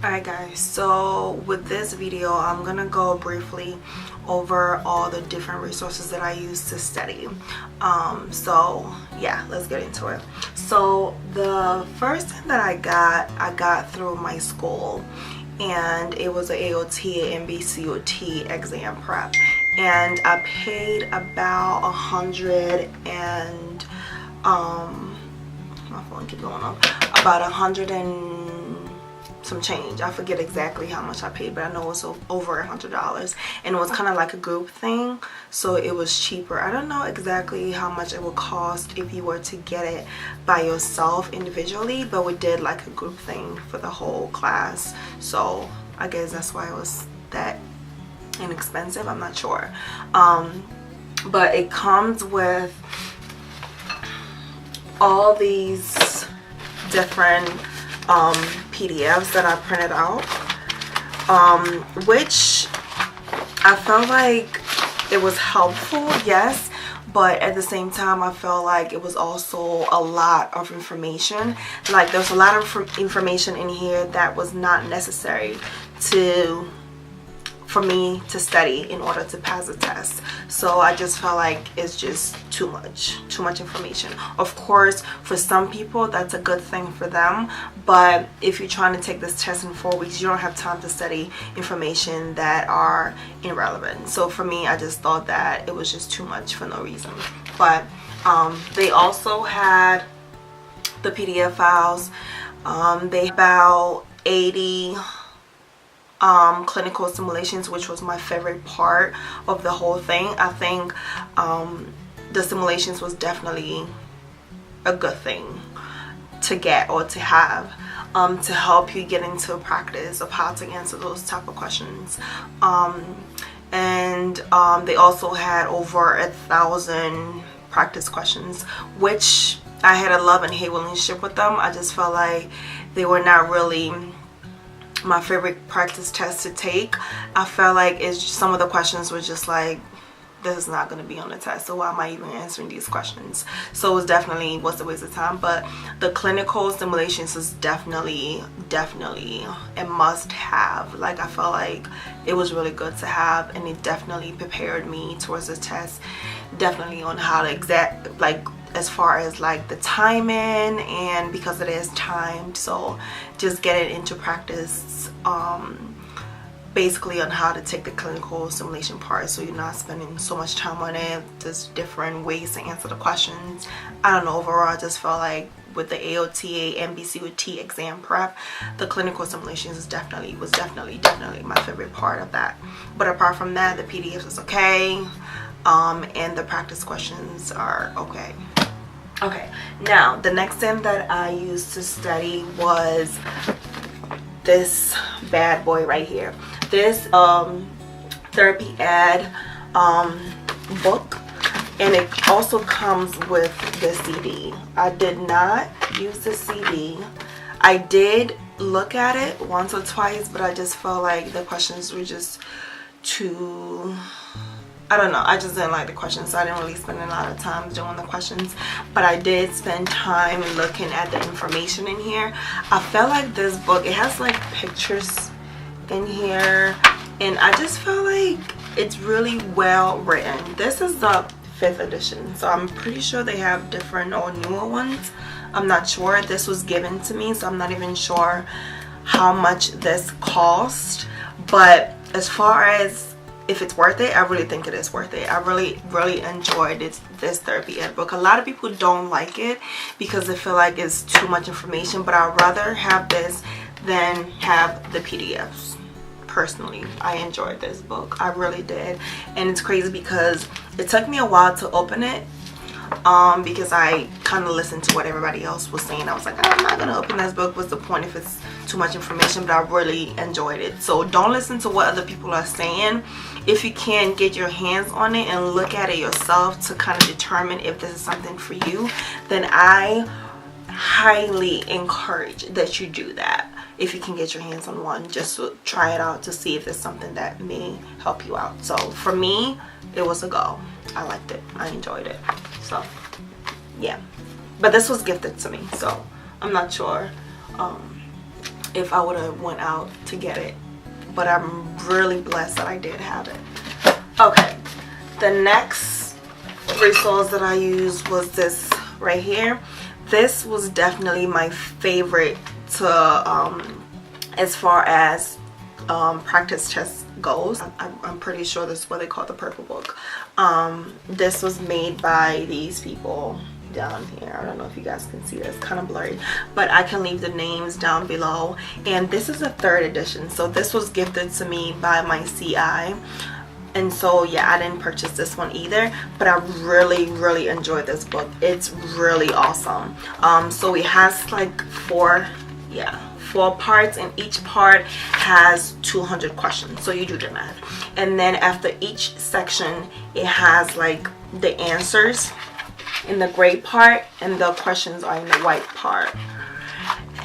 Alright guys, so with this video I'm gonna go briefly over all the different resources that I use to study. So yeah, let's get into it. So the first thing that I got through my school, and it was an AOT, NBCOT exam prep, and I paid about my phone keep going on, about 100 and some change. I forget exactly how much I paid, but I know it was over $100, and it was kind of like a group thing, so it was cheaper. I don't know exactly how much it would cost if you were to get it by yourself individually, but we did like a group thing for the whole class, so I guess that's why it was that inexpensive. I'm not sure, but it comes with all these different PDFs that I printed out, which I felt like it was helpful, yes, but at the same time I felt like it was also a lot of information. Like there's a lot of information in here that was not necessary for me to study in order to pass the test. So I just felt like it's just too much information. Of course, for some people that's a good thing for them, but if you're trying to take this test in 4 weeks, you don't have time to study information that are irrelevant. So for me, I just thought that it was just too much for no reason. But they also had the PDF files. They had about 80 clinical simulations, which was my favorite part of the whole thing. I think the simulations was definitely a good thing to get or to have, to help you get into practice of how to answer those type of questions. And they also had over 1,000 practice questions, which I had a love and hate relationship with them. I just felt like they were not really my favorite practice test to take. I felt like some of the questions were just like, this is not going to be on the test, so why am I even answering these questions? So it was definitely a waste of time. But the clinical simulations is definitely a must have. Like I felt like it was really good to have, and it definitely prepared me towards the test, definitely on how to as far as like the timing, and because it is timed, so just get it into practice, basically on how to take the clinical simulation part, so you're not spending so much time on it. There's different ways to answer the questions. I don't know, overall I just felt like with the AOTA NBCOT exam prep, the clinical simulations was definitely my favorite part of that. But apart from that, the PDFs is okay, and the practice questions are okay. Okay, now the next thing that I used to study was this bad boy right here. This therapy ed book, and it also comes with the CD. I did not use the CD. I did look at it once or twice, but I just felt like the questions were just too, I don't know, I just didn't like the questions, so I didn't really spend a lot of time doing the questions. But I did spend time looking at the information in here. I felt like this book, it has like pictures in here, and I just felt like it's really well written. This is the 5th edition, so I'm pretty sure they have different or newer ones. I'm not sure. This was given to me, so I'm not even sure how much this cost. But as far as if it's worth it, I really think it is worth it. I really enjoyed this therapy ed book. A lot of people don't like it because they feel like it's too much information, but I'd rather have this than have the PDFs. Personally, I enjoyed this book. I really did. And it's crazy because it took me a while to open it, because I kind of listened to what everybody else was saying. I was like, I'm not gonna open this book. What's the point if it's too much information? But I really enjoyed it. So don't listen to what other people are saying. If you can, get your hands on it and look at it yourself to kind of determine if this is something for you, then I highly encourage that you do that. If you can get your hands on one, just to try it out to see if it's something that may help you out. So for me, it was a go. I liked it. I enjoyed it. So yeah, but this was gifted to me, so I'm not sure if I would have went out to get it, but I'm really blessed that I did have it. Okay, the next resource that I used was this right here. This was definitely my favorite to as far as practice test goes. I'm pretty sure this is what they call the purple book. This was made by these people down here. I don't know if you guys can see this, kind of blurry, but I can leave the names down below. And this is a 3rd edition, so this was gifted to me by my CI. And so yeah, I didn't purchase this one either, but I really enjoyed this book. It's really awesome. So it has like 4 parts, and each part has 200 questions, so you do the math. And then after each section, it has like the answers in the gray part and the questions are in the white part.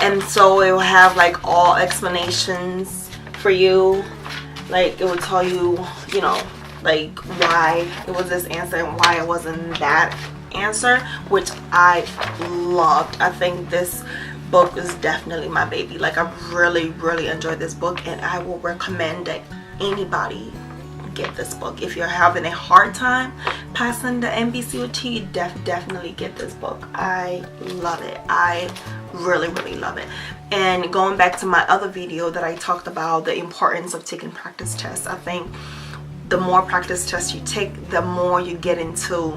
And so it will have like all explanations for you. Like it will tell you, you know, like why it was this answer and why it wasn't that answer, which I loved. I think this book is definitely my baby. Like I really enjoyed this book, and I will recommend that anybody get this book. If you're having a hard time passing the NBCOT, definitely get this book. I love it. I really love it. And going back to my other video that I talked about the importance of taking practice tests, I think the more practice tests you take, the more you get into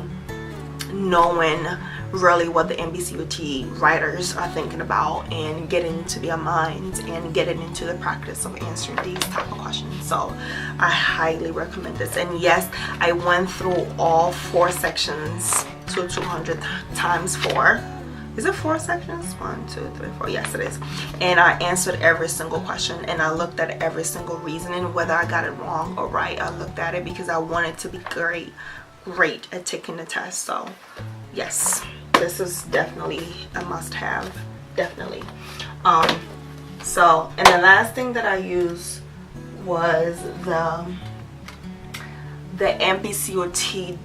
knowing really what the NBCOT writers are thinking about, and getting into their minds and getting into the practice of answering these type of questions. So I highly recommend this. And yes, I went through all 4 sections to 200 times 4. Is it 4 sections? 1, 2, 3, 4. Yes, it is. And I answered every single question, and I looked at every single reasoning, whether I got it wrong or right. I looked at it because I wanted to be great at taking the test. So yes, this is definitely a must-have, definitely. So, and the last thing that I used was the NBCOT.org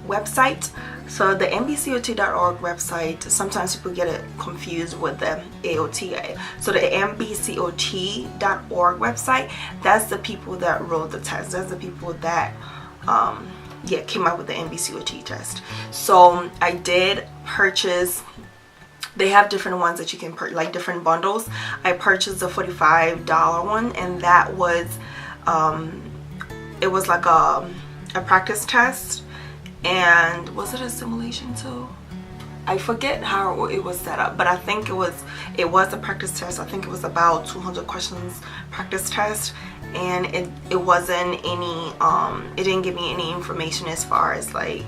website. So the NBCOT.org website, sometimes people get it confused with the AOTA. So the NBCOT.org website, that's the people that wrote the test. That's the people that came up with the NBCOT test. So I did purchase, they have different ones that you can purchase, like different bundles. I purchased the $45 one, and that was it was like a practice test, and was it a simulation too? I forget how it was set up, but I think it was a practice test. I think it was about 200 questions practice test, and it wasn't any it didn't give me any information as far as like,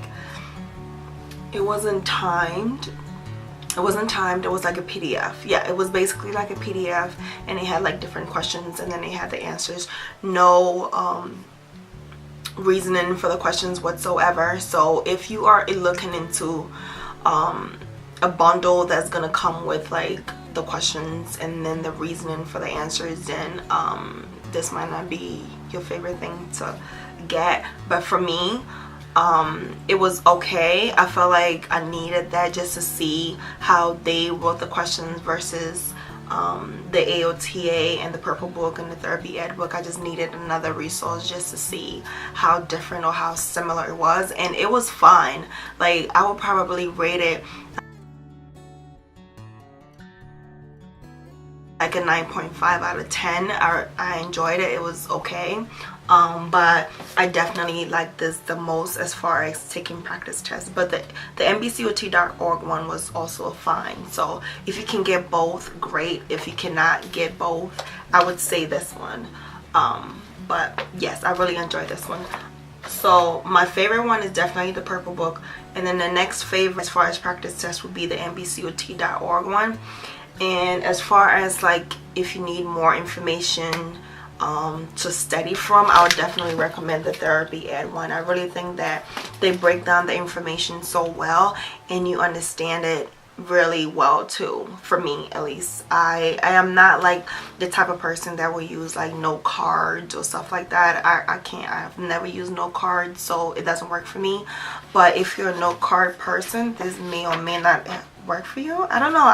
it wasn't timed. It wasn't timed. It was like a PDF. Yeah, it was basically like a PDF, and it had like different questions, and then they had the answers. No reasoning for the questions whatsoever. So if you are looking into a bundle that's gonna come with like the questions and then the reasoning for the answers, then this might not be your favorite thing to get. But for me, it was okay. I felt like I needed that just to see how they wrote the questions versus the AOTA and the purple book and the therapy ed book. I just needed another resource just to see how different or how similar it was, and it was fine. Like I would probably rate it like a 9.5 out of 10. I enjoyed it. It was okay. But I definitely like this the most as far as taking practice tests. But the NBCOT.org one was also fine. So if you can get both, great. If you cannot get both, I would say this one. But yes, I really enjoyed this one. So my favorite one is definitely the purple book, and then the next favorite as far as practice tests would be the NBCOT.org one. And as far as like if you need more information to study from, I would definitely recommend the therapy ed one. I really think that they break down the information so well, and you understand it really well too. For me at least, I am not like the type of person that will use like note cards or stuff like that. I can't. I've never used note cards, so it doesn't work for me. But if you're a note card person, this may or may not work for you. I don't know.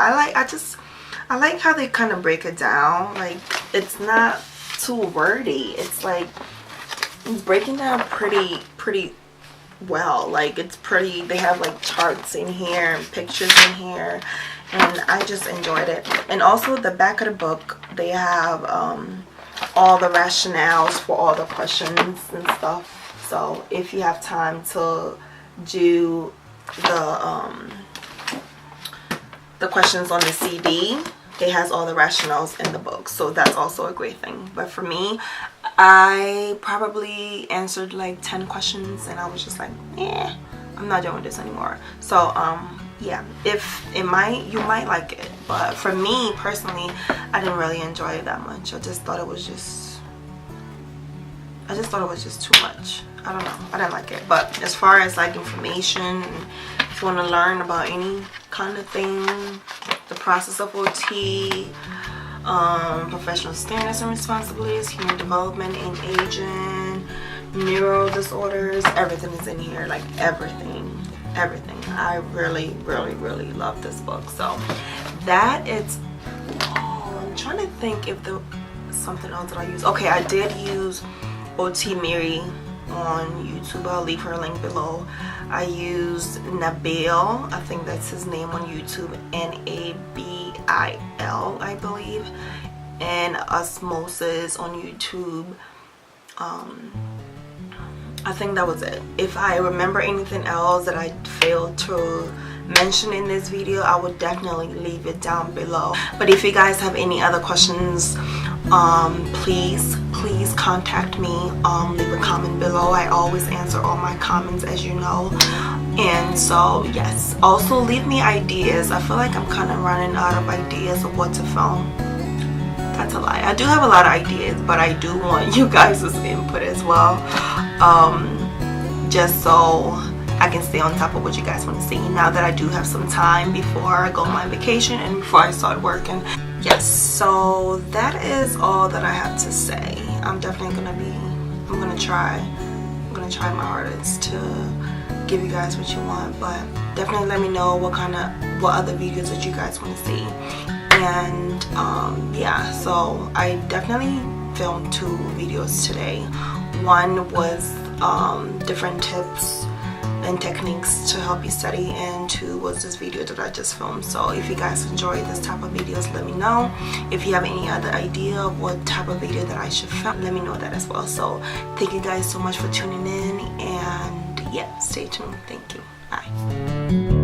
I like how they kind of break it down. Like, it's not too wordy. It's like, it's breaking down pretty well. Like, it's pretty, they have like charts in here and pictures in here, and I just enjoyed it. And also the back of the book, they have all the rationales for all the questions and stuff. So if you have time to do the questions on the CD, it has all the rationales in the book, so that's also a great thing. But for me, I probably answered like 10 questions and I was just like, yeah, I'm not doing this anymore. So yeah, if it might, you might like it, but for me personally, I didn't really enjoy it that much. I just thought it was just too much. I don't know, I didn't like it. But as far as like information, if you want to learn about any kind of thing, the process of OT, professional standards and responsibilities, human development and aging, neuro disorders, everything is in here. Like everything. I really love this book. So that is all. I'm trying to think if there something else that I use. Okay, I did use OT Mary on YouTube. I'll leave her link below. I used Nabil, I think that's his name on YouTube, Nabil, I believe, and Osmosis on YouTube. I think that was it. If I remember anything else that I failed to mention in this video, I would definitely leave it down below. But if you guys have any other questions, please contact me. Leave a comment below. I always answer all my comments, as you know. And so yes, also leave me ideas. I feel like I'm kind of running out of ideas of what to film. That's a lie. I do have a lot of ideas, but I do want you guys' input as well, just so I can stay on top of what you guys want to see now that I do have some time before I go on my vacation and before I start working. Yes, so that is all that I have to say. I'm definitely gonna try my hardest to give you guys what you want, but definitely let me know what other videos that you guys want to see. And yeah, so I definitely filmed 2 videos today. One was different tips and techniques to help you study, and 2 was this video that I just filmed. So if you guys enjoy this type of videos, let me know. If you have any other idea of what type of video that I should film, let me know that as well. So thank you guys so much for tuning in, and yeah, stay tuned. Thank you. Bye.